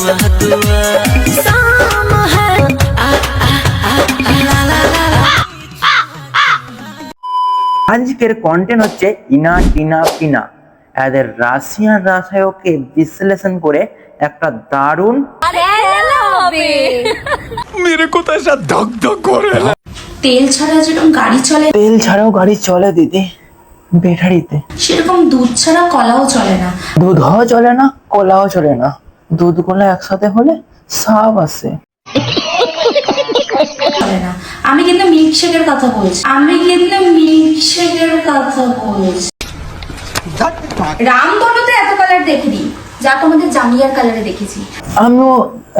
दुआ दुआ शाम है आ आ आ ला ला ला ला। আজকের কন্টেন্ট হচ্ছে ইনা টিনা পিনা, এদের রাশিয়ান রাসায়নিককে বিশ্লেষণ করে একটা দারুণ मेरे को तो ऐसा धक धक हो रहा है। তেল ছাড়া যেরকম গাড়ি চলে, তেল ছাড়াও গাড়ি চলে দিদি ব্যাটারিতে, সেরকম দুধ ছাড়া কলাও চলে না। দুধও চলে না কলাও চলে না, দুধ কলা একসাথে হলে সব আসে। চলে না। আমি কিন্তু মিল্কশেকের কথা বলছি, রামধনুতে এত কালার দেখিনি যা তোমাদের জাঙ্গিয়ার কালারে দেখেছি। আমিও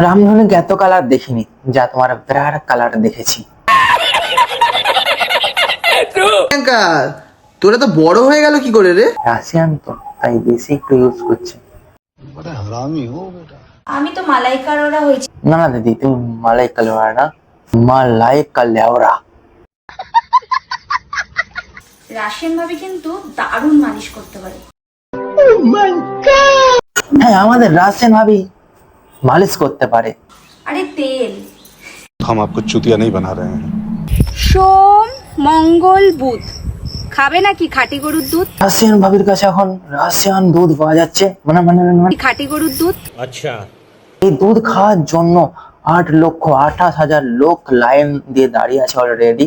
রামধনুকে এত কালার দেখিনি যা তোমার ব্রার কালার দেখেছি। তোরা তো বড় হয়ে গেল কি করে রে? রাশিয়ান তো তাই বেশি একটু ইউজ করছে। আমি তো মালাইকাররা হয়েছি। না না দিদি তুমি মালাই কালোয়া না, মালাই কালেওরা। রাশিয়ান ভাবি কিন্তু দারুণ মালিশ করতে পারে। হ্যাঁ আমাদের রাশিয়ান ভাবি মালিশ করতে পারে। আরে তেল। हम आपको चुतिया नहीं बना रहे हैं। সোম মঙ্গল বুধ খাবে নাকি খাঁটি গরুর দুধ? রাশিয়ান ভাবির কাছে এখন রাশিয়ান দুধ পাওয়া যাচ্ছে, মানে মানে মানে খাঁটি গরুর দুধ। এই দুধ খাওয়ার জন্য 8,28,000 লোক লাইন দিয়ে দাঁড়িয়ে আছে অলরেডি।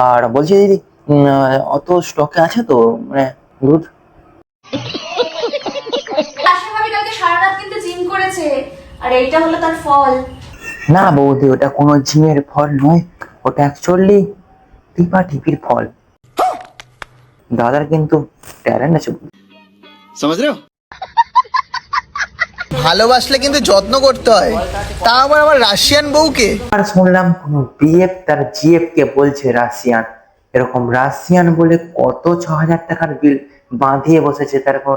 আর বলছি দিদি অত স্টকে আছে তো মানে দুধ? রাশিয়ান ভাবি কালকে সারা রাত কিন্তু জিম করেছে, আর এইটা হলো তার ফল। না বৌদি ওটা কোনো জিমের ফল নয়, ওটা অ্যাকচুয়ালি টিপা টিপির ফল। দাদার কিন্তু ট্যালেন্ট আছে। ভালোবাসলে কিন্তু যত্ন করতে হয়, তা আমার রাশিয়ান বউকে। আর শুনলাম কোন বিএফ তার জিএফ কে বলছে রাশিয়ান, এরকম রাশিয়ান বলে কত 6,000 টাকার বিল বাঁধিয়ে বসেছে। তারপর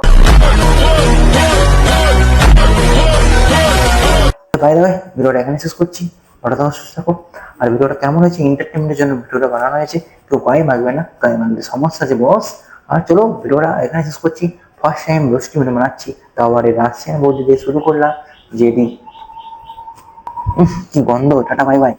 বাইরে ভাই ভিডিওটা এখানে শেষ করছি, ওটা তোমার সুস্থ থাকো। আর ভিডিওটা কেমন হয়েছে, এন্টারটেনমেন্টের জন্য ভিডিওটা বানানো হয়েছে, কেউ গায়ে মাখবে না, গায়ে মাখলে সমস্যা আছে বস। আর চলো ভিডিওটা এখানে শেষ করছি। ফার্স্ট টাইম রোস্টি ভিডিও বানাচ্ছি, তাও আবার এই রাশিয়ান বৌদি দিয়ে শুরু করলাম যেদিন। কি গন্ধ, টাটা বাই বাই।